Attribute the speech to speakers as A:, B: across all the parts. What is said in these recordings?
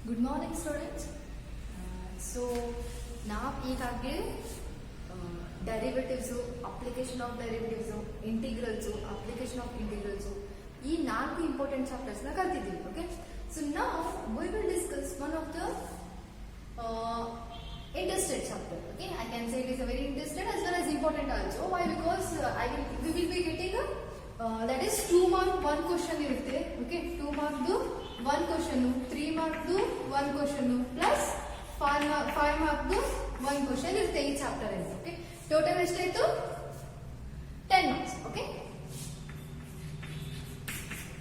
A: Good morning, students. So ನಾವು ಈಗಾಗಲೇ ಡೆರಿವೇಟಿವ್ಸು, application of ಡೆರಿವೇಟಿವ್ಸು, ಇಂಟಿಗ್ರಲ್ಸು, application of ಇಂಟಿಗ್ರಲ್ಸು ಈ 4 ಇಂಪಾರ್ಟೆಂಟ್ ಚಾಪ್ಟರ್ಸ್ನ ಕಲ್ತಿದ್ದೀವಿ. ಓಕೆ, ಸೊ ನಾವು we will discuss one of the interested chapter. Okay, I can say it is a very interested as well as important also. Why? Because we will be getting a that is 2 mark 1 question irutte. Okay, 2 mark du 1 question, 3 mark du 1 question plus 5 mark du 1 question irutte ee chapter alli. Okay, total eshtayitu 10 marks. Okay,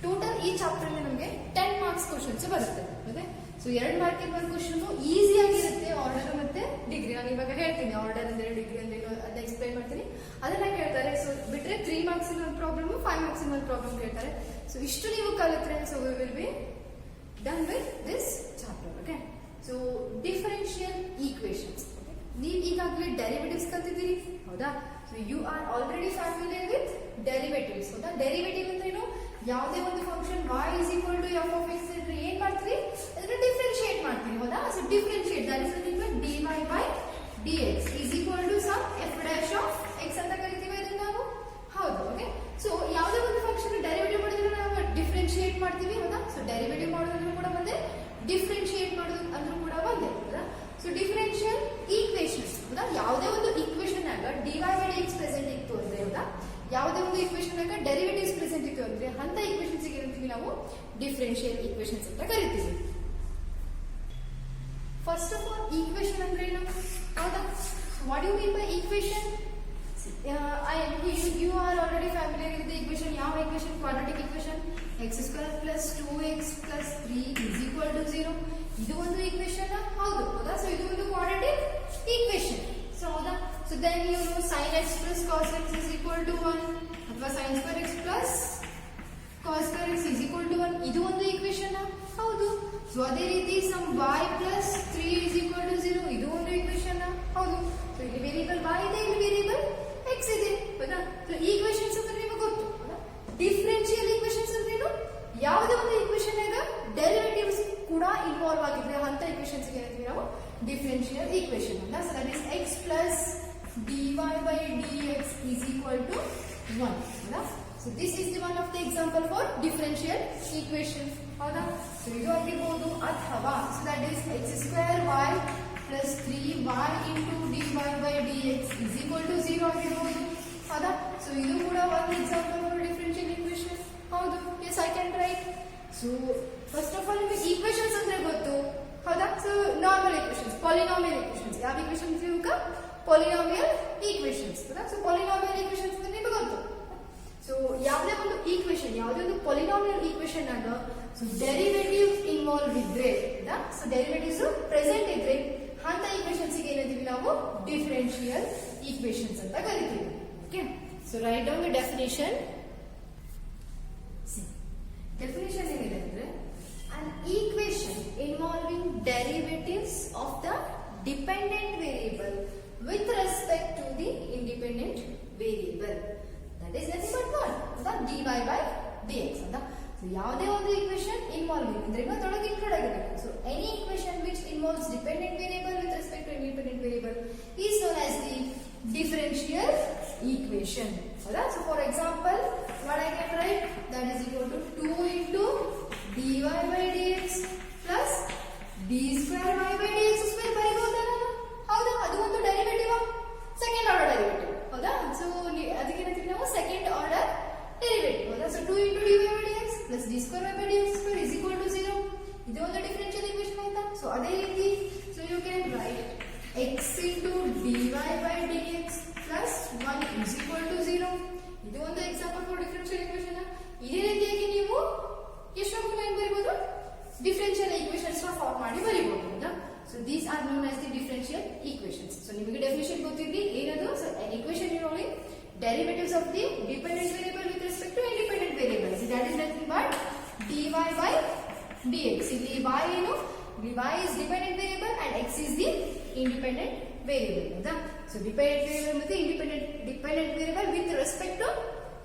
A: total ಈ chapter ಅಲ್ಲಿ ನಮಗೆ 10 marks questions ಬರುತ್ತೆ. Okay, so 2 ಮಾರ್ಕಿನ ಒಂದು question easy ಆಗಿರುತ್ತೆ. Order ಮತ್ತೆ degree ನಾನು ಇವಾಗ ಹೇಳ್ತೀನಿ. ಆರ್ಡರ್ ಅಂದ್ರೆ ಡಿಗ್ರಿ ಅಂದ್ರೆ ಅದನ್ನ ಎಕ್ಸ್ಪ್ಲೈನ್ ಮಾಡ್ತೀನಿ, ಅದನ್ನ ಕೇಳ್ತಾರೆ. ಸೊ ಬಿಟ್ರೆ 3 marks ಇನ ಒಂದು ಪ್ರಾಬ್ಲಮ್, 5 marks ಇನ ಒಂದು ಪ್ರಾಬ್ಲಮ್ ಕೇಳ್ತಾರೆ. ಸೊ ಇಷ್ಟು ನೀವು ಕಲಿತ್ರೆ so we will be done with this chapter. Okay, so differential equations. ನೀವು ಈಗಾಗಲೇ ಡೆರಿವೇಟಿವ್ಸ್ ಕಲ್ತಿದ್ದೀರಿ, ಹೌದಾ? So you are already familiar with derivatives. ಹೌದಾ? ಡೆರಿವೇಟಿವ್ ಅಂದ್ರೆ ಏನು? ಯಾವುದೇ ಒಂದು function y is equal to f of x ಇದ್ರೆ ಏನ್ ಮಾಡ್ತೀರಿ? ಅದನ್ನ ಡಿಫರೆನ್ಶಿಯೇಟ್ ಮಾಡ್ತೀರಿ. ಹೌದಾ? So differentiate that is nothing but dy by dx is equal to some f dash of x ಅಂತ ಕರಿತೀವಿ ಇದನ್ನ ನಾವು. ಹೌದು. ಓಕೆ, ಸೊ ಯಾವುದೇ ಒಂದು ಫಂಕ್ಷನ್ ಡೆರಿವೇಟಿವ್ ಮಾಡಿದ್ರೆ ನಾವು ಡಿಫರೆನ್ಶಿಯೇಟ್ ಮಾಡ್ತೀವಿ. ಹೌದಾ? ಸೊ ಡೆರಿವೇಟಿವ್ ಮಾಡೋದ್ರೂ ಕೂಡ ಒಂದೇ, ಡಿಫರೆನ್ಶಿಯೇಟ್ ಮಾಡೋದು ಅಂದ್ರೂ ಕೂಡ ಒಂದೇ. ಹೌದಾ? So differential equations. ಹೌದಾ? ಯಾವುದೇ ಒಂದು ಈಕ್ವೇಷನ್ ಆಗ dy by dx ಪ್ರೆಸೆಂಟ್ ಇತ್ತು ಅಂದ್ರೆ, ಹೌದಾ, ಯಾವುದೇ ಒಂದು ಈಕ್ವೇಷನ್ ಆಗ ಡೆರಿವೇಟಿವ್ಸ್ ಪ್ರೆಸೆಂಟ್ ಇತ್ತು ಅಂದ್ರೆ ಅಂತ ಈಕ್ವೇಷನ್ಸ್ ಏನಂತೀವಿ ನಾವು? ಡಿಫರೆನ್ಷಿಯಲ್ ಈಕ್ವೇಷನ್ಸ್ ಅಂತ ಕರಿತೀವಿ. ಫಸ್ಟ್ ಆಫ್ ಆಲ್ ಈಕ್ವೇಷನ್ ಅಂದ್ರೆ ಏನು? ಹೌದಾ? What you mean by equation? you are already familiar with the equation. ಯಾವ equation? quadratic equation. x square plus 2x plus 3 is equal to 0. ಇದು ಒಂದು ಈಕ್ವೇಷನ್. ಹೌದು. ಹೌದಾ? ಸೊ ಇದು ಒಂದು ಕ್ವಾಡ್ರಾಟಿಕ್ ಈಕ್ವೇಷನ್. ಸೊ ಹೌದಾ? So then you know sin x plus cos x is equal to 1 ಅಥವಾ sin square x plus cos square x is equal to 1. ಇದು ಒಂದು ಈಕ್ವೇಷನ್. ಹೌದು. ಸೊ ಅದೇ ರೀತಿ some y plus 3 is equal to 0. ಇದು ಒಂದು equation. ಹೌದು. So ಇಲ್ಲಿ ವೇರಿಯಬಲ್ y ಇದೆ, ಇಲ್ಲಿ ವೇರಿಯಬಲ್ x ಇದೆ. ಹೌದಾ? ಸೊ ಈಕ್ವೇಷನ್ಸ್ ಅಂದ್ರೆ ನಿಮಗೆ ಗೊತ್ತು. ಡಿಫರೆನ್ಷಿಯಲ್ ಈಕ್ವೇಷನ್ಸ್ ಅಂದ್ರೆ ಏನು? ಯಾವುದೇ ಒಂದು ಈಕ್ವೇಷನ್ ಆಗ ಡೆರಿವೇಟಿವ್ಸ್ ಕೂಡ ಇನ್ವಾಲ್ವ್ ಆಗಿದ್ರೆ ಅಂತ ಈಕ್ವೇಷನ್ಸ್ ಏನಂತೀವಿ ನಾವು? ಡಿಫರೆನ್ಷಿಯಲ್ ಈಕ್ವೇಷನ್ ಅಂತ. So that is x plus dy by dx is equal to 1. ಹೌದಾ? So this is the one of the example for differential equation. ಹೌದಾ? ಸೊ ಇದು ಆಗಿರ್ಬೋದು. ಅಥವಾ so that is x square y plus 3y into dy by dx is equal to 0 ಆಗಿರ್ಬೋದು. ಹೌದಾ? So ಇದು ಕೂಡ ಒಂದು ಎಕ್ಸಾಂಪಲ್ ಫಾರ್ ಡಿಫರೆನ್ಷಿಯಲ್ ಈಕ್ವೇಷನ್. ಹೌದು. Yes, I can write. So first of all ನಿಮಗೆ ಈಕ್ವೇಷನ್ಸ್ ಅಂದ್ರೆ ಗೊತ್ತು. ಹೌದಾ? So normal equations, polynomial equations. ಯಾವ ಈಕ್ವೇಷನ್ಸ್ ಇವಾಗ? Polynomial equations. ಹೌದಾ? ಸೊ ಪಾಲಿನಾಮಿಯಲ್ ಈಕ್ವೇಷನ್ಸ್ ಅಂದ್ರೆ ನಿಮಗೆ ಗೊತ್ತು. ಸೊ ಯಾವುದೇ ಒಂದು ಈಕ್ವೇಷನ್, ಯಾವುದೇ ಒಂದು ಪಾಲಿನಾಮಿಯಲ್ ಈಕ್ವೇಷನ್ ಆಗ ಸೊ ಡೆರಿವೇಟಿವ್ ಇನ್ವಾಲ್ವ್ ಇದ್ರೆ, ಸೊ ಡೆರಿವೇಟಿವ್ಸ್ ಪ್ರೆಸೆಂಟ್ ಇದ್ರೆ ಅಂತ ಈಕ್ವೇಷನ್ಸ್ ಏನಂತೀವಿ ನಾವು? ಡಿಫರೆನ್ಷಿಯಲ್ ಈಕ್ವೇಷನ್ಸ್ ಅಂತ ಕರಿತೀವಿ. Okay, so write down the definition. Definition ಏನಿದೆ ಅಂದ್ರೆ an equation involving derivatives of the dependent variable with respect to the independent variable, that is nothing but what? The dy by dx ಅಂತ. So ಯಾವುದೇ ಒಂದು equation involving ಅಂದ್ರೆ ಇವತ್ತೊಳಗೆ include ಆಗಿರಬೇಕು. So any equation which involves dependent variable with respect to independent variable is known as the differential equation. ಹೌದಾ? So for example what I can write, that is equal to 2 into dy by dx plus d square y by dx square ಬರೀಬಹುದಾ ನಾನು? ಹೌದಾ? ಅದು ಒಂದು derivative, second order derivative. ಹೌದಾ? So ಅದಕ್ಕೆ ಏನಂತೀವಿ ನಾವು? Second order derivative. ಹೌದಾ? So 2 into dy by dx plus d square y by dx square is equal to 0. ಇದು ಒಂದು ಡಿಫರೆನ್ಷಿಯಲ್ ಈಕ್ವೇಷನ್ ಆಯ್ತಾ? ಸೊ ಅದೇ ರೀತಿ so you can write x into dy by dx plus 1 is equal to 0. ಇದು ಒಂದು example for differential equation. ಇದೇ ರೀತಿಯಾಗಿ ನೀವು ಎಷ್ಟೊಂದು ಲೈನ್ ಬರೀಬಹುದು? ಡಿಫರೆನ್ಷಿಯಲ್ ಈಕ್ವೇಷನ್ಸ್ ಫಾರ್ಮ್ ಮಾಡಿ ಬರೀಬಹುದು. ಹೌದಾ? So these are non as the differential equations. So ನಿಮಗೆ ಡೆಫಿನೇಷನ್ ಗೊತ್ತಿದ್ರಿ ಏನದು? So an equation involving derivatives of the dependent variable with respect to independent variable. So that is nothing but dy by dx. ಇಲ್ಲಿ y ಏನು? y is dependent variable and x is the independent variable. ಹೌದಾ? So dependent variable ಮತ್ತೆ dependent variable with respect to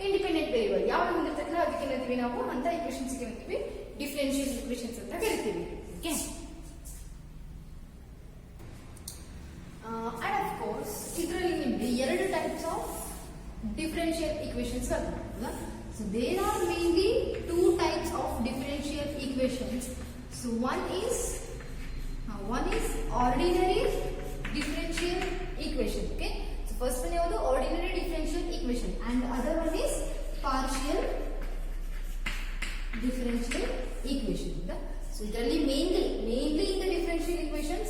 A: independent variable ಯಾವ ಹೊಂದಿರ್ತಕ್ಕಲ್ಲ ಅದಕ್ಕೆ ಏನಂತೀವಿ ನಾವು? ಅಂತ ಈಕ್ವೇಷನ್ಸ್ ಏನಂತೀವಿ? ಡಿಫರೆನ್ಷಿಯಲ್ ಈಕ್ವೇಷನ್ಸ್ ಅಂತ ಕರಿತೀವಿ. Okay, So one is ordinary differential equation. Okay. So first one is ordinary differential equation, and the other one is partial differential equation. So ಇದರಲ್ಲಿ mainly in the differential equations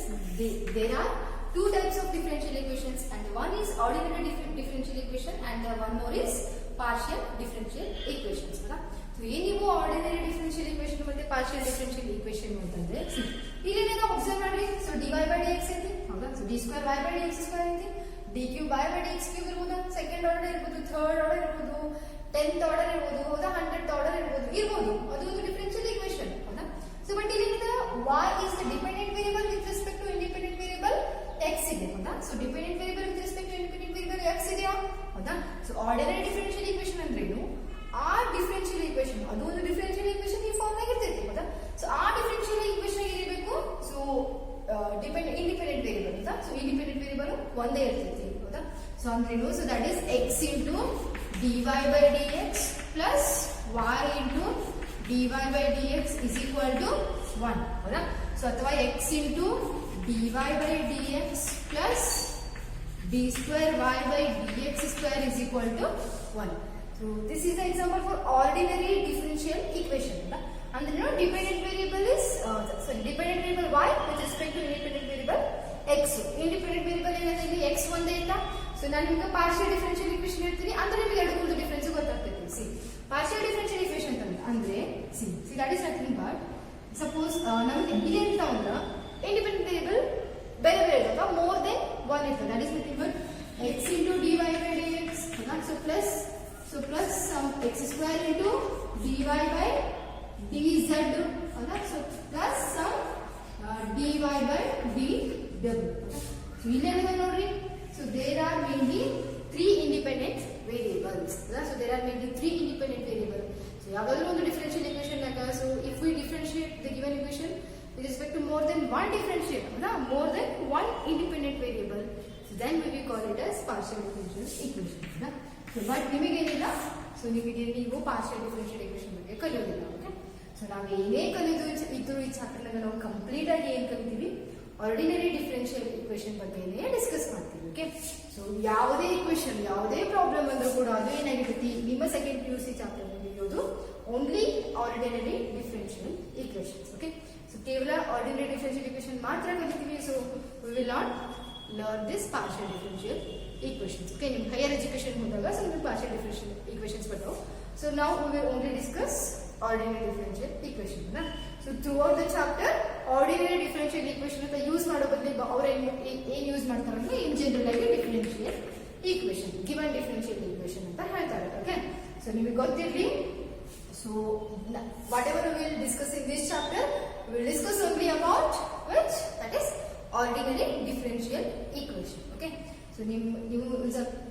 A: there are two types of differential equations, and one is ordinary differential equation and the one more is partial differential equations. So ಏನಿವು ordinary differential equation ಮತ್ತೆ partial differential equation ಅಂತಂದ್ರೆ ಇಲ್ಲಿ ನಾವು observe ಮಾಡಿ. So dy by dx ಐತಿ, ಹೌದಾ? So d square y by dx square ಐತಿ, dq by dx cube ಇರಬಹುದು, second order ಇರಬಹುದು, ಥರ್ಡ್ ಆರ್ಡರ್ ಇರಬಹುದು, 10th ಆರ್ಡರ್ ಇರಬಹುದು, ಹೌದಾ? 100th ಆರ್ಡರ್ ಇರಬಹುದು. ಅದು ಒಂದು ಡಿಫರೆನ್ಷಿಯಲ್ ಈಕ್ವೇಷನ್, ಹೌದಾ? ಸೊ ಬಟ್ ಇಲ್ಲಿ y is the dependent variable with respect to independent variable x ಇದೆ, ಹೌದಾ? So dependent variable with respect to independent variable x ಇದೆಯಾ, ಹೌದಾ? ಸೊ ಆರ್ಡಿನರಿ ಡಿಫರೆನ್ಷಿಯಲ್ ಈಕ್ವೇಷನ್ ಅಂದ್ರೆ ಏನು? ಆ ಡಿಫರೆನ್ಷಿಯಲ್ ಈಕ್ವೇಷನ್ ಅದು ಒಂದು ಡಿಫರೆನ್ಷಿಯಲ್ ಈಕ್ವೇಷನ್ ಈ ಫಾರ್ಮ್ ನಾಗ ಇರ್ತೈತಿ, ಹೌದಾ? ಸೊ ಆ ಡಿಫರೆನ್ಷಿಯಲ್ ಈಕ್ವೇಷನ್ ಇರಬೇಕು. ಸೊ ಇಂಡಿಪೆಂಡೆಂಟ್ ವೇರಿಯಬಲ್, ಹೌದಾ? ಸೊ ಇಂಡಿಪೆಂಡೆಂಟ್ ವೇರಿಯಬಲ್ ಒಂದೇ ಇರ್ತೈತಿ, ಹೌದಾ? ಸೊ ಅಂದ್ರೇನು? So that is x into dy by dx plus y into dy by dx is equal to 1, ಹೌದಾ? ಸೊ ಅಥವಾ x into dy by dx plus d square y by dx square is equal to 1. So this is the example for ordinary differential equation. And then dependent variable is dependent variable y with respect to independent variable x. Independent variable ಏನಂದ್ರೆ x ಒಂದೇ ಇಲ್ಲ. So ನಾನು ನಿಮಗೆ partial differential equation ಹೇಳ್ತೀನಿ, ಅಂದ್ರೆ ನಿಮಗೆ ಎರಡಕ್ಕೂ difference ಗೊತ್ತಾಗ್ತೈತಿ. ಸಿ ಪಾರ್ಷಿಯಲ್ ಡಿಫರೆನ್ಷಿಯಲ್ ಈಕ್ವೇಷನ್ ಅಂದ್ರೆ see that is nothing but suppose ನಮಗೆ ಡಿ ಅಂತ ಅಂದ್ರೆ ಇಂಡಿಪೆಂಡೆಂಟ್ ವೇರಿಯಬಲ್ ಬೇರೆ ಬೇರೆ ಇರ್ತವೆ, ಮೋರ್ ದೆನ್ ಒನ್ ಇರ್ತದೆ. That is nothing but x into dy by dx, so plus some x square into dy by dz, ಹೌದಾ? So plus some dy by dw. So ಇಲ್ಲೇನಿದೆ ನೋಡ್ರಿ. So there are mainly 3 independent variables, so there are mainly 3 independent variable. So ಯಾವಾಗಲೂ ಒಂದು differential equation ನಾಗ so if we differentiate the given equation with respect to more than one differential, more than one independent variable, so then we will call it as partial differential equation. So but ನಿಮಗೆ ಏನಿಲ್ಲ, so ನಿಮಗೆ ನೀವು partial differential equation ಬಗ್ಗೆ ಕಲಿಯೋದಿಲ್ಲ. Okay. So ನಾವು ಏನೇ ಕಲಿಯೋದು ಇದ್ರೂ ಈ ಚಾಪ್ಟರ್ ನಾಗ ನಾವು ಕಂಪ್ಲೀಟ್ ಆಗಿ ಏನ್ ಕಲಿತೀವಿ, ಆರ್ಡಿನರಿ ಡಿಫರೆನ್ಷಿಯಲ್ ಈಕ್ವೇಷನ್ ಬಗ್ಗೆನೇ ಡಿಸ್ಕಸ್ ಮಾಡ್ತೀವಿ. ಓಕೆ. ಸೊ ಯಾವುದೇ ಈಕ್ವೇಷನ್ ಯಾವುದೇ ಪ್ರಾಬ್ಲಮ್ ಅಂದ್ರೂ ಕೂಡ ಅದು ಏನಾಗಿರ್ತೈತಿ, ನಿಮ್ಮ ಸೆಕೆಂಡ್ PUC ಚಾಪ್ಟರ್ ನಲ್ಲಿ ಇರೋದು only ordinary differential equations. Okay. So ಕೇವಲ ಆರ್ಡಿನರಿ ಡಿಫರೆನ್ಷಿಯಲ್ ಈಕ್ವೇಷನ್ ಮಾತ್ರ ಕಲಿತೀವಿ. So we will not learn this partial differential equations. Okay, in higher education hodaga some partial differential equations bartao. So now we will only discuss ordinary differential equation. So throughout the chapter ordinary differential equation anta use mado badle avare ಏನು use ಮಾಡ್ತಾರೆ ಅಂದ್ರೆ in general ಆಗಿ differential equation, given differential equation ಅಂತ ಹೇಳ್ತಾರೆ. Okay, so ನಿಮಗೆ ಗೊತ್ತಿರಲಿ. So whatever we will discuss in this chapter we will discuss only about which, that is ordinary differential equation. Okay. So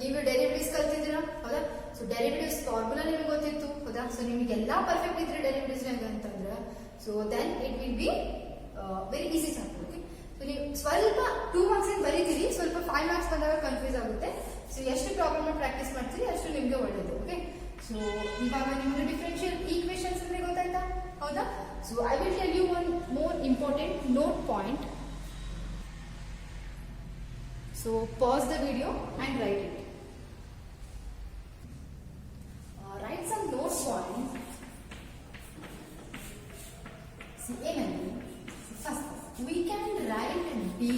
A: ನೀವು derivatives ಕಲ್ತಿದ್ದೀರಾ, ಹೌದಾ? So derivatives formula ನಿಮಗೆ ಗೊತ್ತಿತ್ತು, ಹೌದಾ? So ನಿಮಗೆಲ್ಲ ಪರ್ಫೆಕ್ಟ್ ಇದ್ರೆ ಡೆರಿವೇಟಿವ್ಸ್ ಅಂತಂದ್ರೆ so then it will be very easy chapter. Okay. So ನೀವು ಸ್ವಲ್ಪ 2 ಮಾರ್ಕ್ಸ್ ಏನು ಬರೀತೀರಿ, ಸ್ವಲ್ಪ 5 ಮಾರ್ಕ್ಸ್ ಬಂದಾಗ ಕನ್ಫ್ಯೂಸ್ ಆಗುತ್ತೆ. ಸೊ ಎಷ್ಟು ಪ್ರಾಬ್ಲಮ್ ಪ್ರಾಕ್ಟೀಸ್ ಮಾಡ್ತೀರಿ ಅಷ್ಟು ನಿಮಗೆ ಒಳ್ಳೇದು. ಓಕೆ. ಸೊ ಇವಾಗ ನಿಮಗೆ ಡಿಫರೆನ್ಷಿಯಲ್ ಈಕ್ವೇಷನ್ಸ್ ಅಂದ್ರೆ ಗೊತ್ತಾಯ್ತಾ, ಹೌದಾ? So I will tell you one more important note point. So pause the video and write it. Write some note points. See, first we can write dy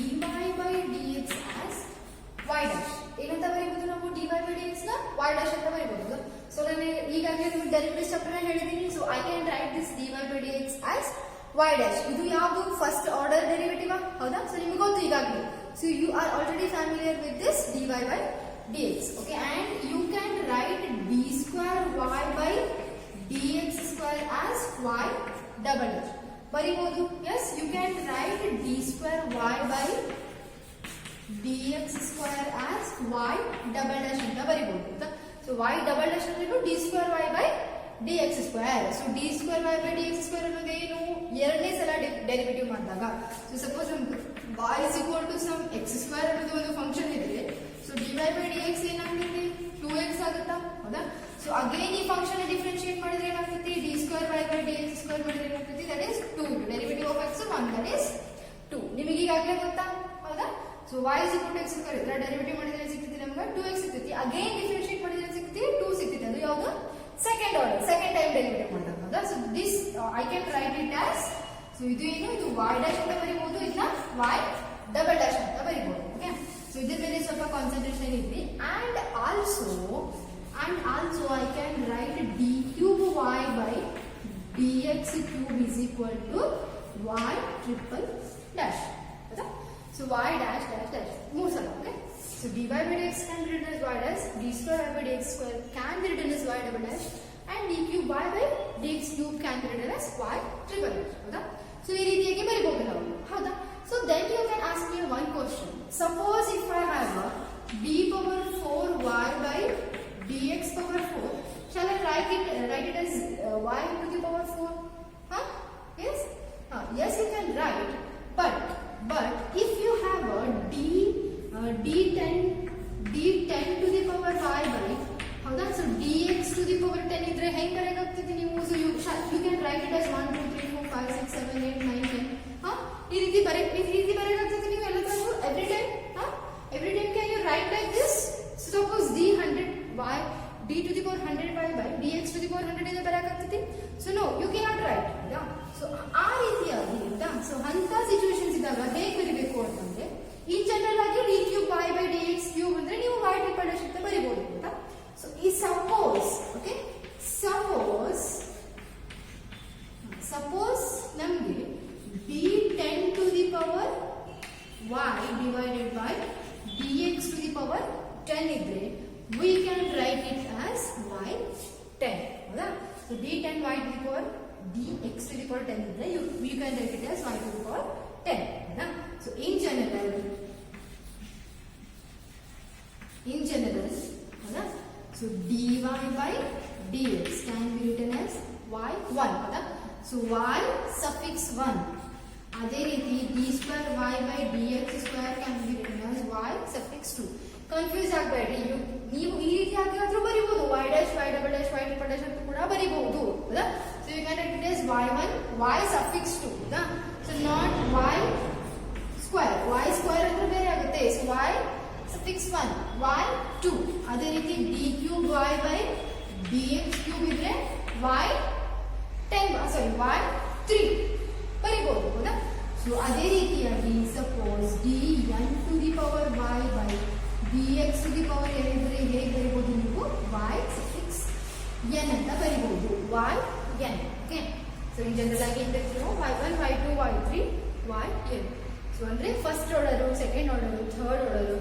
A: by dx as y dash. ಏನಂತ ಬರೀಬಹುದು ನಾವು dy by dx ನ y dash ಅಂತ ಬರೀಬಹುದು. So ನಾನು ಈಗಾಗಲೇ ನಿಮಗೆ derivatives chapter ಹೇಳಿದ್ದೀನಿ. So I can write this dy by dx as y dash. ಇದು ಯಾವುದು ಫಸ್ಟ್ ಆರ್ಡರ್ ಡೆರಿವೇಟಿವ್, ಹೌದಾ? ಸೊ ನಿಮಗೆ ಗೊತ್ತು ಈಗಾಗಲೇ. So you are already familiar with this dy by dx. Okay, and you can write d square y by dx square as y double dash. ಬರೀಬಹುದು. Yes, you can write d square y by dx square as y double dash ಅಂತ ಬರೀಬಹುದು. So y double dash ಅಂದ್ರೆ d square y by dx square. So d square y by dx square ಅನ್ನೋದು ಏನು, ಎರಡನೇ ಸಲ derivative ಮಾಡಿದಾಗ. So suppose y is equal to some x square ಅನ್ನೋದು ಒಂದು function ಇದ್ರೆ ಸೊ dy by dx ಏನಾಗ್ತೈತಿ, 2x ಆಗುತ್ತಾ, ಹೌದಾ? ಸೊ ಅಗೇನ್ ಈ ಫಂಕ್ಷನ್ ಡಿಫರೆನ್ಶಿಯೇಟ್ ಮಾಡಿದ್ರೆ ಏನಾಗ್ತೈತಿ, d square y by dx square ಮಾಡಿದ್ರೆ ಏನಾಗ್ತೈತಿ, that is 2. Derivative of so y is equal to x square ಇದ್ರೆ ಡೆರಿವೇಟಿವ್ ಮಾಡಿದ್ರೆ ಸಿಗ್ತೈತಿ ನಮಗೆ 2x ಸಿಗ್ತೈತಿ. ಅಗೇನ್ ಡಿಫರೆನ್ಶಿಯೇಟ್ ಮಾಡಿದ್ರೆ ಸಿಗ್ತೈತಿ 2 ಸಿಗ್ತೈತಿ. ಅದು ಯಾವುದು second order, second time derivative ಮಾಡಿದಾಗ ಹೌದಾ. So this I can write it as, so ಇದು ಏನು, ಇದು y ಡ್ಯಾಶ್ ಅಂತ ಬರೀಬಹುದು, ಇದನ್ನ y ಡಬಲ್ ಡ್ಯಾಶ್ ಅಂತ ಬರೀಬಹುದು. ಓಕೆ, ಸೊ ಇದ್ರ ಮೇಲೆ ಸ್ವಲ್ಪ ಕಾನ್ಸಂಟ್ರೇಷನ್ ಇರ್ಲಿ. And also I can write d cube y by dx cube is equal to y triple dash. ಹೌದಾ. So y dash dash dash ಮೂರು ಸಲ. Okay, so dy by dx can be written as y dash, d square by dx square can be written as y double dash, and d cube y by dx cube can be written as y triple dash. ಹೌದಾ. So ಈ ರೀತಿಯಾಗಿ ಬರೀಬಹುದು ನಾವು. ಹೌದಾ. So then you can ask me one question. Suppose if I have a d power 4y by dx power 4, shall I write it as y to the power 4? Huh? Yes? Yes, you can write. But if you have a d10 to the power y by, ಹೌದಾ. So dx to the power 10 ಇದ್ರೆ ಹೆಂಗ್ ಬರೆಯಲಾಗ್ತದೆ ನೀವು? So you can write it as 1 2 3 4 5 6 7 8 9 10. ಈ ರೀತಿ ಬರೆಯಲಾಗ್ತದೆ ನೀವು ಎಲ್ಲದಕ್ಕೂ every time. Can you write like this? Suppose d to the power 100y by dx to the power 100 ಇದೆ ಬರೆಯಲಾಗ್ತದೆ. So no, you can write. So ಆ ರೀತಿಯಾಗಿ ಸೊ ಅಂತ ಸಿಚುವೇಶನ್ಸ್ ಇದ್ದಾಗ ಹೇಗೆ ಬರೀಬೇಕು ಅಂತಂದ್ರೆ, ಈ ಜನರಲ್ ಆಗಿ d cube y by dx cube ಅಂದ್ರೆ ನೀವು y triple dash ಅಂತ ಬರೀಬಹುದು ಅಂತ. ಸೊ ಈ ಸಪೋಸ್ ನಮಗೆ d10 to the power y divided by dx to the power 10 ಇದ್ರೆ we can write it as y10. ಹೌದಾ. So d10 y to the power dx to the power 10 ಇದ್ರೆ we can write it as y to the power 10. ಹೌದಾ. So in general ಹೌದಾ. So dy by dx can be written as y1. ಹೌದಾ. So y suffix 1. ಅದೇ ರೀತಿ d square y by dx square can be written as y suffix 2. Confuse ಆಗಬೇಡಿ. ನೀವು ಈ ರೀತಿಯಾಗಿ ಆದ್ರೂ ಬರೀಬಹುದು, y dash y double dash y triple dash ಅಂತ ಕೂಡ ಬರೀಬಹುದು. ಹೌದಾ. So you can write it as y1 y suffix 2. ಹೌದಾ. ಸೊ ನಾಟ್ y ಸ್ಕ್ವೇರ್ ಅಂದ್ರೆ ಬೇರೆ ಆಗುತ್ತೆ. So y suffix 1 y2. ಅದೇ ರೀತಿ d cube y by dx cube ಇದ್ರೆ y3 ಬರೀಬಹುದು. ಹೌದಾ. ಸೊ ಅದೇ ರೀತಿಯಾಗಿ suppose dn to the power y by dx to the power n ಇದ್ರೆ ಹೇಗೆ ಬರೀಬಹುದು ನೀವು? y suffix n ಅಂತ ಬರೀಬಹುದು, yn. Okay, so in general ಆಗಿ ಏನು ಬರ್ತೀವಿ? y1 y2 y3 yn. So ಅಂದ್ರೆ first order, second order, third order,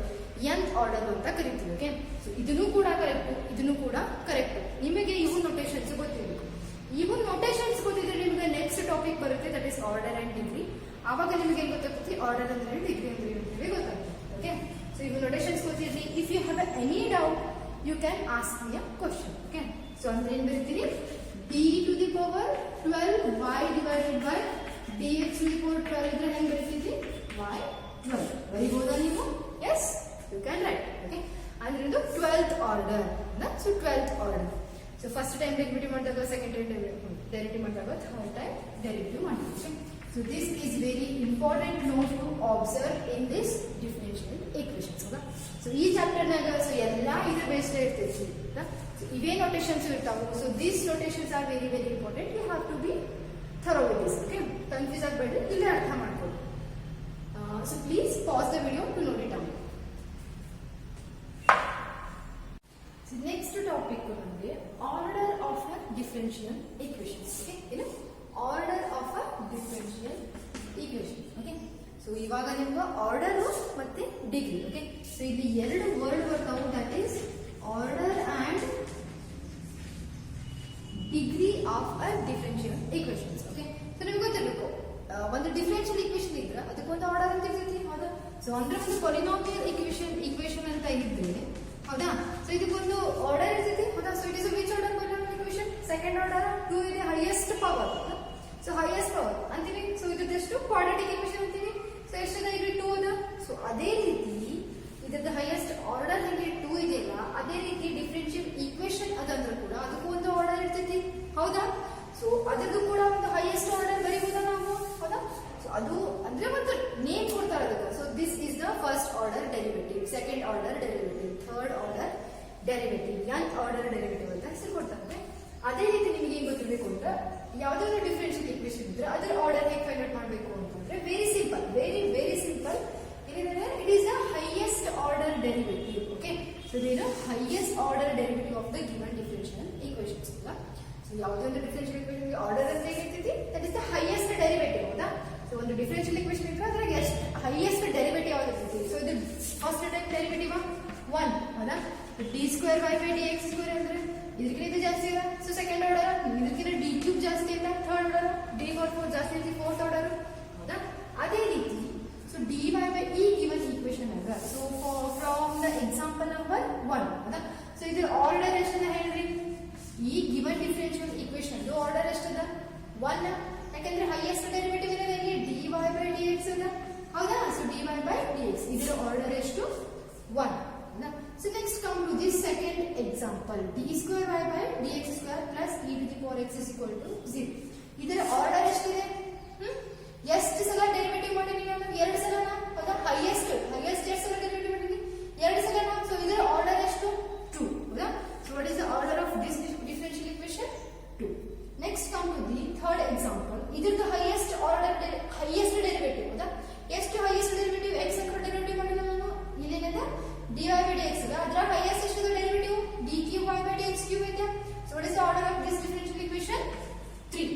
A: nth order ಅಂತ ಕರಿತೀವಿ. ಓಕೆ, ಸೊ ಇದನ್ನು ಕೂಡ ಕರೆಕ್ಟ್. ನಿಮಗೆ ಇವು ನೋಟೇಷನ್ಸ್ ಗೊತ್ತಿರಬೇಕು. ಇವು ನೋಟೇಷನ್ಸ್ ಗೊತ್ತಿದ್ರೆ ನಿಮಗೆ ನೆಕ್ಸ್ಟ್ ಟಾಪಿಕ್ ಬರುತ್ತೆ, that is order and degree. ಆವಾಗ ನಿಮಗೆ ಏನು ಗೊತ್ತಾಗ್ತದೆ? ಆರ್ಡರ್ ಅಂದ್ರೆ ಡಿಗ್ರಿ ಅಂದ್ರೆ ಹೇಳ್ತೀವಿ ಗೊತ್ತಾಗ್ತದೆ. ಓಕೆ, ಸೊ ಇವು ನೋಟೇಷನ್ಸ್ ಗೊತ್ತಿರಲಿ. If you have any doubt you can ask me a question. Okay, so ಅಂದ್ರೆ ಏನು ಬರೀತೀರಿ? d to the power 12 y divided by dx to the power 12 ಇದ್ರೆ ಹೆಂಗೆ ಬರೀತೀರಿ? y12 ಬರೀಬಹುದಾ ನೀವು? Yes, you can write. Okay, ಅಂದ್ರೆ ಇದು 12th order. So 12th order. So first time derivative ಮಾಡಿದಾಗ, second time derivative ಮಾಡಿದಾಗ, ಥರ್ಡ್ ಟೈಮ್ ಡೆರಿವೇಟಿವ್ ಮಾಡಿದಾಗ. So this is very important note to observe in this differential equations. ಹೌದಾ. So ಈ ಚಾಪ್ಟರ್ನಾಗ so ಎಲ್ಲ ಇದ್ರ ಬೇಸ್ಡ್ ಇರ್ತೈತಿ. ಸೊ ಇವೇ ನೋಟೇಷನ್ಸ್ ಇರ್ತಾವೆ. So these notations are very very important. You have to be thorough with this. Okay, confuse ಆಗಬೇಡಿ, ಇಲ್ಲೇ ಅರ್ಥ ಮಾಡ್ಕೊಳ್ಳಿ. So please pass the video to note it out. Next topic ನಮಗೆ order of a differential equations. Okay, ಏನು order of a differential equation. Okay, so ಇವಾಗ ನಿಮ್ಗೆ order ಮತ್ತೆ degree. Okay, so ಇಲ್ಲಿ ಎರಡು ವರ್ಡ್ ಬರ್ತಾವು, that is order and degree of a differential equations. Okay, so ನಿಮ್ಗೆ ಗೊತ್ತಿರಬೇಕು, ಒಂದು ಡಿಫರೆನ್ಷಿಯಲ್ ಈಕ್ವೇಷನ್ ಇದ್ರೆ ಅದಕ್ಕೊಂದು ಆರ್ಡರ್ ಅಂತ ಇರ್ತೈತಿ. ಹೌದಾ. ಸೊ ಅಂದ್ರೆ ಒಂದು ಪಾಲಿನಾಮಿಯಲ್ ಈಕ್ವೇಷನ್ ಅಂತ ಇದ್ರೆ, ಹೌದಾ, ಸೊ ಇದಕ್ಕೊಂದು ಆರ್ಡರ್ ಇರ್ತೈತಿ. ಹೌದಾ. So it is which order polynomial equation? Second order. 2 ಇದೆ highest power. So highest power ಅಂತೀವಿ. ಸೊ ಇದ್ರದ್ದು ಕ್ವಾಡ್ರಾಟಿಕ್ ಈಕ್ವೇಷನ್ ಅಂತೀವಿ. ಸೊ ಎಷ್ಟದ? ಇಲ್ಲಿ 2 ಅದ. ಸೊ ಅದೇ ರೀತಿ ಇದ್ರದ್ದು ಹೈಯೆಸ್ಟ್ ಆರ್ಡರ್ ಹೆಂಗೆ 2 ಇದೆಯಲ್ಲ, ಅದೇ ರೀತಿ ಡಿಫರೆನ್ಷಿಯಲ್ ಈಕ್ವೇಷನ್ ಅದಂದ್ರೆ ಕೂಡ ಅದಕ್ಕೂ ಒಂದು ಆರ್ಡರ್ ಇರ್ತೈತಿ. ಹೌದಾ. ಸೊ ಅದರದ್ದು ಕೂಡ ಒಂದು ಹೈಯೆಸ್ಟ್ ಆರ್ಡರ್ ಬರೀಬಹುದಾ ನಾವು? ಹೌದಾ. ಸೊ ಅದು ಅಂದ್ರೆ ಒಂದು ನೇಮ್ ಕೊಡ್ತಾರೆ ಅದಕ್ಕೆ. So this is the first order derivative, second order derivative, third order derivative, nth order derivative ಅಂತ ಹೆಸರು ಕೊಡ್ತಾರೆ. ಅದೇ ರೀತಿ ನಿಮಗೆ ಏನ್ ಗೊತ್ತಿರಬೇಕು ಅಂತ, ಯಾವುದೇ ಒಂದು ಡಿಫರೆನ್ಷಿಯಲ್ ಈಕ್ವೇಷನ್ ಇದ್ರೆ ಅದರ ಆರ್ಡರ್ ಹೇಗೆ ಫೈಂಡ್ ಔಟ್ ಮಾಡಬೇಕು ಅಂತಂದ್ರೆ ವೆರಿ ಸಿಂಪಲ್, ವೆರಿ ಸಿಂಪಲ್. ಏನಿದೆ, it is the highest order derivative. Okay, so ಇದು highest order derivative of the given differential equations. So ಯಾವುದೇ ಒಂದು ಡಿಫರೆನ್ಷಿಯಲ್ ಈಕ್ವೇಷನ್ ಆರ್ಡರ್ ಅಂತ ಹೇಗಿರ್ತೈತಿ, that is the highest derivative. ಹೌದಾ? So ಒಂದು ಡಿಫರೆನ್ಷಿಯಲ್ ಈಕ್ವೇಷನ್ ಇದ್ರೆ ಅದ್ರಾಗ ಎಷ್ಟು ಹೈಯೆಸ್ಟ್ ಡೆರಿವೇಟಿವ್ ಯಾವ್ದು ಇರ್ತೈತಿ. ಸೊ ಇದು ಫಸ್ಟ್ ಟೈಮ್ ಡೆರಿವೇಟಿವ್ 1. ಹೌದಾ? d² by dx² ಅಂದ್ರೆ ಇದಕ್ಕಿಂತ ಜಾಸ್ತಿ ಅದ. ಸೊ ಸೆಕೆಂಡ್ ಆರ್ಡರ್, ಇದಕ್ಕಿಂತ d³ ಜಾಸ್ತಿ ಅಲ್ಲ, ಥರ್ಡ್ ಆರ್ಡರ್, d4 ಜಾಸ್ತಿ ಐತಿ, ಫೋರ್ತ್ ಆರ್ಡರ್. ಹೌದಾ? ಅದೇ ರೀತಿ ಸೊ dy by ಈ ಗಿವನ್ ಈಕ್ವೇಷನ್ ಅದ. So from the example number 1. ಹೌದಾ? ಸೊ ಇದ್ರ ಆರ್ಡರ್ ಎಷ್ಟದ ಹೇಳ್ರಿ? ಈ ಗಿವನ್ ಡಿಫರೆನ್ಷಿಯಲ್ ಈಕ್ವೇಷನ್ ಆರ್ಡರ್ ಎಷ್ಟದ? 1. ಯಾಕಂದ್ರೆ ಹೈಯೆಸ್ಟ್ ಡೆರಿವೇಟಿವ್ ಇರೋದು ಇಲ್ಲಿ dy by dx ಅದ. ಹೌದಾ? ಸೊ dy by dx ಇದರ ಆರ್ಡರ್ ಎಷ್ಟು? 1. So next come to this second example, d² by dx² plus e to the power x is equal to 0. ಇದರ order ಎಷ್ಟಿದೆ? ಎಷ್ಟು ಸಲ ಡೆರಿವೇಟಿವ್ ಮಾಡಿದೀನಿ ನಾನು? 2 ಸಲ. ಹೌದಾ? ಹೈಯೆಸ್ಟ್ ಎಷ್ಟು ಸಲ ಡೆರಿವೇಟಿವ್ ಮಾಡಿದೀನಿ? 2 ಸಲ. ಸೊ ಇದರ ಆರ್ಡರ್ ಎಷ್ಟು? 2. ಹೌದಾ? So what is the order of this differential equation? 2. Next come to the third example. ಇದರದ್ದು ಹೈಯೆಸ್ಟ್ ಆರ್ಡರ್ ಹೈಯೆಸ್ಟ್ ಡೆರಿವೇಟಿವ್. ಹೌದಾ? ಎಷ್ಟು ಹೈಯೆಸ್ಟ್ ಡೆರಿವೇಟಿವ್? x ಅಂತ ಡೆರಿವೇಟಿವ್ ಮಾಡಿದ ನಾನು. ಇಲ್ಲೇನದ dy by dx ಅದ. ಅದರ ಹೈಯೆಸ್ಟ್ ಎಷ್ಟು ಡೆರಿವೇಟಿವ್? d³ by dx³ ಇದೆ. So what is the order of this differential equation? 3.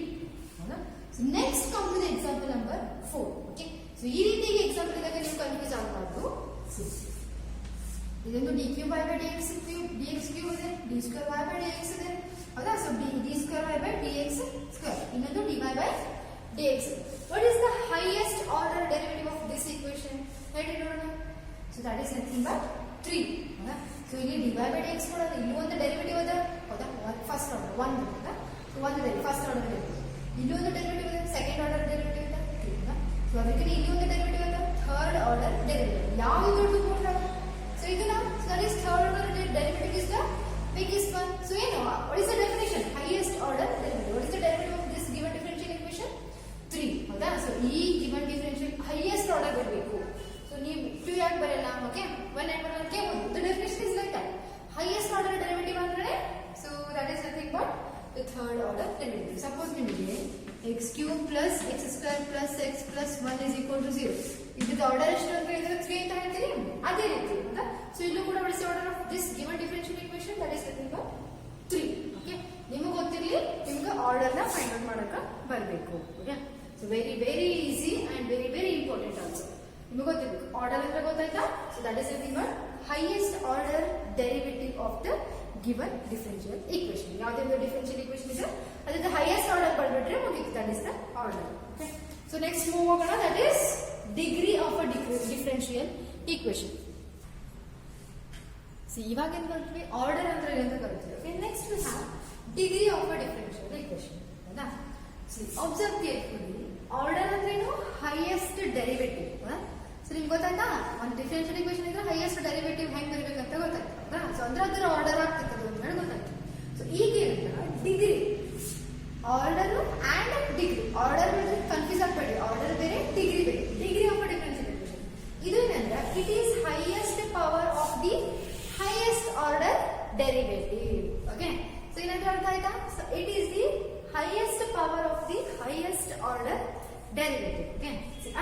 A: ಹೌದಾ? So next come to the example number 4. Okay, so ಈ ರೀತಿಯಾಗಿ ಎಕ್ಸಾಂಪಲ್ ಇದ್ದಾಗ ನೀವು ಕನ್ಫ್ಯೂಸ್ ಆಗಬಾರ್ದು. ಇದೊಂದು d³ by dx³ ಇದೆ, d² by dx ಇದೆ. ಹೌದಾ? ಸೊ d² by dx², ಇನ್ನೊಂದು dy by dx. What is the highest order derivative of this equation? ಹೇಳಿ ನೋಡೋಣ. So that is nothing but 3. ಹೌದಾ? ಸೊ ಇಲ್ಲಿ dy by dx ಕೊಡೋದು, ಇಲ್ಲೂ ಒಂದು ಡೆರಿವೇಟಿವ್ ಅದ. ಹೌದಾ? First order 1. ಹೌದಾ? ಸೊ ಒಂದು ಫಸ್ಟ್ ಆರ್ಡರ್ ಡೆರಿವೇಟಿವ್, ಇಲ್ಲಿ ಒಂದು ಡೆರಿವೇಟಿವ್ ಇದೆ, ಸೆಕೆಂಡ್ ಆರ್ಡರ್ ಡೆರಿವೇಟಿವ್ ಇದೆ. ಹೌದಾ? ಸೊ ಅದಕ್ಕೆ ಇಲ್ಲಿ ಒಂದು ಡೆರಿವೇಟಿವ್ ಅದ, ಥರ್ಡ್ ಆರ್ಡರ್ ಡೆರಿವೇಟಿವ್. ಯಾವುದು ದೊಡ್ಡದು ಕೊಡ್ತಾರೆ? ಸೊ ಇದನ್ನ that is third order derivative is the biggest one. So ಏನು, what is the definition? Highest order derivative. What is the derivative of this given differential equation? 3. ಹೌದಾ? So ಈ given differential highest order ಬರಬೇಕು. ನೀವು 2 ಯಾಕೆ ಬರಲ್ಲ? Okay, 1 ಯಾಕೆ ಬರಲ್ಲ? ಕೇಳ್ಬೋದು. The definition is like that. Highest order derivative ಅಂದ್ರೆ so that is nothing but the third order derivative. Suppose ನಿಮಗೆ x³ plus x² plus x plus 1 is equal to 0. ಇದ್ರದ್ದು ಆರ್ಡರ್ ಎಷ್ಟು ಅಂತ ಹೇಳಿದ್ರೆ 3 ಅಂತ ಹೇಳ್ತೀರಿ. ಅದೇ ರೀತಿ ಹೌದಾ? ಸೊ ಇಲ್ಲೂ ಕೂಡ what is the order of this given differential equation? That is nothing but 3. Okay, ನಿಮಗೆ ಗೊತ್ತಿರಲಿ, ನಿಮ್ಗೆ ಆರ್ಡರ್ ನ ಫೈಂಡ್ ಔಟ್ ಮಾಡಕ ಬರಬೇಕು. Okay, so very easy and very important also. ನಿಮಗೆ ಗೊತ್ತಿರಬೇಕು ಆರ್ಡರ್ ಅಂದ್ರೆ ಗೊತ್ತಾಯ್ತಾ? So that is nothing but highest order derivative of the given differential equation. ಯಾವುದೇ ಒಂದು ಡಿಫರೆನ್ಷಿಯಲ್ ಈಕ್ವೇಷನ್ ಇದೆ ಅದಕ್ಕೆ ಹೈಯೆಸ್ಟ್ ಆರ್ಡರ್ ಬಂದ್ಬಿಟ್ರೆ ಮುಗಿತು. That is the order. Okay, so next move ಹೋಗೋಣ. That is degree of a differential equation. ಇವಾಗ ಏನ್ ಮಾಡ್ತೀವಿ? ಆರ್ಡರ್ ಅಂದ್ರೆ ಅಂತ ಕರಿತೀವಿ. Okay, next we have degree of a differential equation. ಹೌದಾ? Observe carefully. ಆರ್ಡರ್ ಅಂದ್ರೇನು? Highest derivative. ಸೊ ನಿಮ್ಗೆ ಗೊತ್ತಾಯ್ತಾ? ಒಂದು ಡಿಫರೆನ್ಷಿಯಲ್ ಈಕ್ವೇಷನ್ ಇದ್ರೆ ಹೈಯೆಸ್ಟ್ ಡೆರಿವೇಟಿವ್ ಹೆಂಗ್ ಬರಬೇಕಂತ ಗೊತ್ತಾಯ್ತಾ? ಸೊ ಅಂದ್ರೆ ಅದರ ಆರ್ಡರ್ ಆಗ್ತಿರ್ತದೆ ಅಂತ ಹೇಳಿ ಗೊತ್ತಾಯ್ತು. ಸೊ ಈಗ degree, order and degree. Order confuse ಆಗಬೇಡಿ, ಆರ್ಡರ್ ಬೇರೆ, ಡಿಗ್ರಿ ಬೇರೆ. Degree of a differential equation ಇದು ಏನಂದ್ರೆ it is highest power of the highest order derivative. Okay, so ಏನಂದ್ರೆ ಅರ್ಥ ಆಯ್ತಾ? So it is the highest power of the highest order derivative. Okay,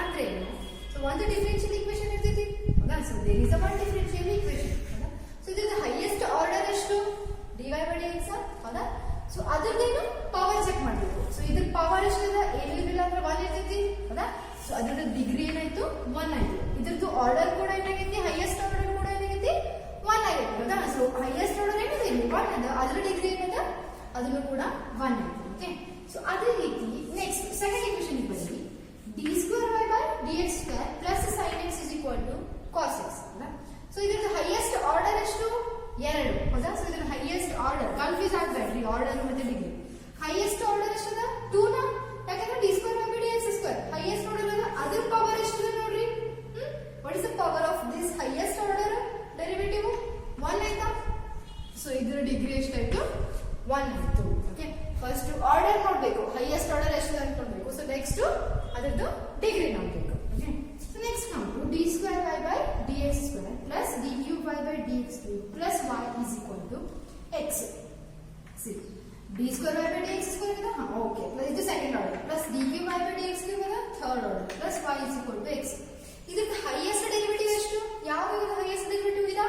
A: ಅಂದ್ರೆ ಏನು? ಸೊ ಒಂದು ಡಿಫರೆನ್ಷಿಯಲ್ ಈಕ್ವೇಷನ್ ಇರ್ತೈತಿ. ಹೌದಾ? So there is a one differential equation. ಹೌದಾ? So ಇದ್ರ ಹೈಯೆಸ್ಟ್ ಆರ್ಡರ್ ಎಷ್ಟು? dy by dx. ಹೌದಾ? ಸೊ ಅದರದೇನು ಪವರ್ ಚೆಕ್ ಮಾಡಬೇಕು. ಸೊ ಇದ್ರ ಪವರ್ ಎಷ್ಟಿದೆ? ಏನಿಲ್ಲ ಅಂದ್ರೆ 1 ಇರ್ತೈತಿ. ಹೌದಾ? ಸೊ ಅದ್ರದ್ದು ಡಿಗ್ರಿ ಏನಾಯ್ತು? 1 ಆಯ್ತು. ಇದ್ರದ್ದು ಆರ್ಡರ್ ಕೂಡ ಏನಾಗೈತಿ? ಹೈಯೆಸ್ಟ್ ಆರ್ಡರ್ ಕೂಡ ಏನಾಗೈತಿ? 1 ಆಗೈತಿ. ಹೌದಾ? ಸೊ ಹೈಯೆಸ್ಟ್ ಆರ್ಡರ್ ಏನಿದೆ? 1 ಅದ. ಅದ್ರ ಡಿಗ್ರಿ ಏನದ? ಅದನ್ನು ಕೂಡ 1 ಆಯ್ತು. ಓಕೆ, ಸೊ ಅದೇ ರೀತಿ ನೆಕ್ಸ್ಟ್ ಸೆಕೆಂಡ್ ಈಕ್ವೇಷನ್ ಬನ್ನಿ. d² by dx² plus sin x is equal to cos x. So ಇದ್ರದ್ದು ಹೈಯೆಸ್ಟ್ ಆರ್ಡರ್ ಎಷ್ಟು? 2. ಹೌದಾ? ಸೊ ಇದ್ರ ಹೈಯೆಸ್ಟ್ ಆರ್ಡರ್ ಕನ್ಫ್ಯೂಸ್ ಆಗಬೇಡ್ರಿ, ಆರ್ಡರ್ ಮತ್ತೆ ಡಿಗ್ರಿ. ಹೈಯೆಸ್ಟ್ ಆರ್ಡರ್ ಎಷ್ಟದ? 2 ನ. ಯಾಕಂದ್ರೆ d² by dx² highest order ಅದ. ಅದ್ರ ಪವರ್ ಎಷ್ಟಿದೆ ನೋಡ್ರಿ? What is the power of this highest order derivative? 1 ಆಯ್ತಾ? ಸೊ ಇದ್ರ ಡಿಗ್ರಿ ಎಷ್ಟಾಯ್ತು? 1 ಆಯ್ತು. ಓಕೆ, ಫಸ್ಟ್ ಆರ್ಡರ್ ನೋಡ್ಬೇಕು, ಹೈಯೆಸ್ಟ್ ಆರ್ಡರ್ ಎಷ್ಟು ಅಂತ ನೋಡ್ಬೇಕು. ಸೊ ನೆಕ್ಸ್ಟ್ ಅದರದ್ದು ಡಿಗ್ರಿ ನೋಡ್ಬೇಕು. ಓಕೆ, ಸೊ ನೆಕ್ಸ್ಟ್ ನಾವು d² by dx² x. See, d square y by dx square is the okay. Plus ಇದು second order. Plus d cube y by dx cube is the third order. Plus y is equal to x. ಇದರ highest derivative ಎಷ್ಟು? ಯಾವುದು ಇದರ highest derivative ಇದೆ?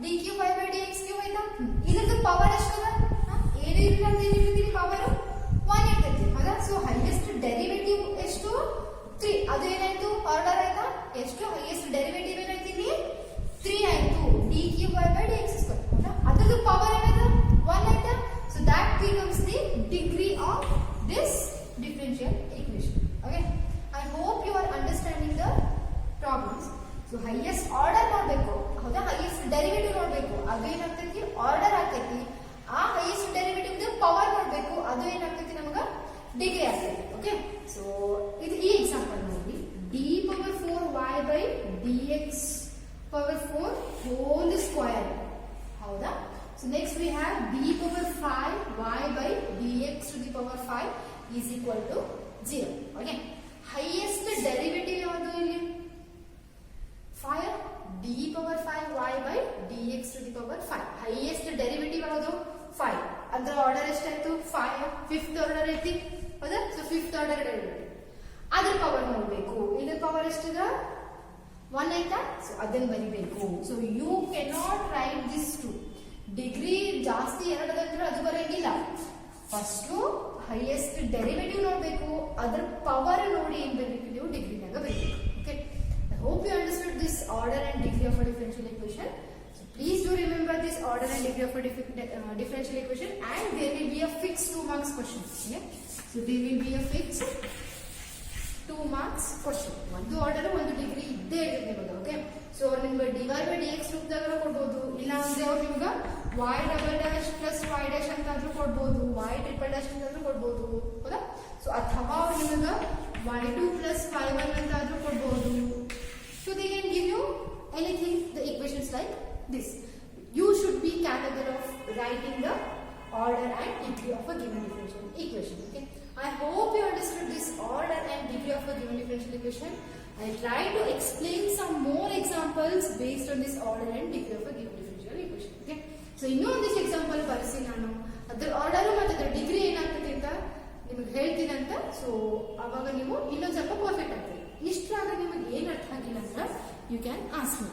A: d cube y by dx cube ಆಯ್ತಾ? ಇದರ power ಎಷ್ಟು ಅದ? ಏನು ಇರಲ್ಲ ಅಂತ ಏನಿರ್ತೀರಿ ಪವರ್ 1 ಇರ್ತೈತಿ. ಹೌದಾ? ಸೊ highest derivative ಎಷ್ಟು? 3. ಅದು ಏನಾಯ್ತು? ಆರ್ಡರ್ ಆಯ್ತಾ? ಎಷ್ಟು highest derivative ಏನಾಯ್ತು ಇಲ್ಲಿ? 3 ಆಯ್ತು. d cube y by dx square. ಹೌದಾ? ಅದರ ಪವರ್ ಏನಾಯ್ತು? 1 ಆಯ್ತಾ? So that becomes the degree of this differential equation. Okay? I hope you are understanding the problems. So highest order ನೋಡಬೇಕು. ಹೌದಾ? highest derivative ನೋಡಬೇಕು. ಅದು ಏನಾಗ್ತೈತಿ? ಆರ್ಡರ್ ಆಗ್ತೈತಿ. ಆ highest derivative ದ ಪವರ್ ನೋಡಬೇಕು. ಅದು ಏನಾಗ್ತೈತಿ ನಮಗ? ಡಿಗ್ರಿ ಆಗ್ತೈತಿ. ಓಕೆ? ಸೊ ಇದು ಈ ಎಕ್ಸಾಂಪಲ್ ನೋಡಿ. d power 4y by dx power 4 whole square. ಹೌದಾ? So next we have d power 5 y by dx to the power 5 is equal to 0. Okay? Highest derivative ಯಾವುದು ಇಲ್ಲಿ? 5 d power 5 y by dx to the power 5. Highest derivative ಯಾವುದು? 5. ಅದರ order ಎಷ್ಟಾಯ್ತು? 5. Fifth order ಐತಿ. ಹೌದಾ? So fifth order derivative. ಅದರ power ನೋಡಬೇಕು. ಇದರ ಪವರ್ ಎಷ್ಟಿದ? 1 ಆಯ್ತಾ? ಸೊ ಅದನ್ನ ಬರಿಬೇಕು. So you cannot write this two. Degree ಜಾಸ್ತಿ ಎರಡದಂದ್ರೆ ಅದು ಬರಂಗಿಲ್ಲ. ಫಸ್ಟ್ ಹೈಯೆಸ್ಟ್ ಡೆರಿವೇಟಿವ್ ನೋಡಬೇಕು. ಅದರ ಪವರ್ ನೋಡಿ ಏನ್ ಬರಬೇಕು? ನೀವು ಡಿಗ್ರಿನಾಗ ಬರಬೇಕು. Okay? I hope you understood this order and degree of a differential equation. So please do remember this order and degree of a differential equation, and there will be a fixed 2 marks question. Okay? So there will be a fixed 2 marks question. ಒಂದು order ಒಂದು degree ಇದ್ದೇ ಇರುತ್ತೆ ನಿಮಗೆ. Okay? So ನಿಮ್ಗೆ dy by dx ರೂಪದಾಗ ಕೊಡ್ಬೋದು. ಇಲ್ಲ ಅಂದ್ರೆ ಅವ್ರು ನಿಮ್ಗೆ y double dash plus y dash ಅಂತ ಆದ್ರೂ ಕೊಡ್ಬೋದು. y ಟ್ರಿಪಲ್ ಡ್ಯಾಶ್ ಅಂತ ಆದ್ರೂ ಕೊಡ್ಬೋದು. ಹೌದಾ? ಸೊ ಅಥವಾ ಅವ್ರು ನಿಮಗೆ y2 ಪ್ಲಸ್ y1 ಅಂತ ಆದ್ರೂ ಕೊಡ್ಬೋದು. So they can give you anything, the equations like this. You should be capable of writing the order and degree of a given differential equation. Okay? I hope you understood this order and degree of a given differential equation. I'll try to explain some more examples based on this order and degree of a given differential equation. Okay? So ಇನ್ನೂ ಒಂದಿಷ್ಟು example ಬರೆಸಿ ನಾನು ಅದರ order ಮತ್ತು ಅದರ degree ಏನಾಗ್ತದೆ ಅಂತ ನಿಮಗೆ ಹೇಳ್ತೀನಿ ಅಂತ. ಸೊ ಅವಾಗ ನೀವು ಇನ್ನೊಂದು ಸ್ವಲ್ಪ ಪರ್ಫೆಕ್ಟ್ ಆಗ್ತದೆ. ಇಷ್ಟ್ರಾಗ ನಿಮಗೆ ಏನು ಅರ್ಥ ಆಗಿಲ್ಲ ಅಂದ್ರೆ ಯು ಕ್ಯಾನ್ ಆಸ್ಕ್ ಮೀ.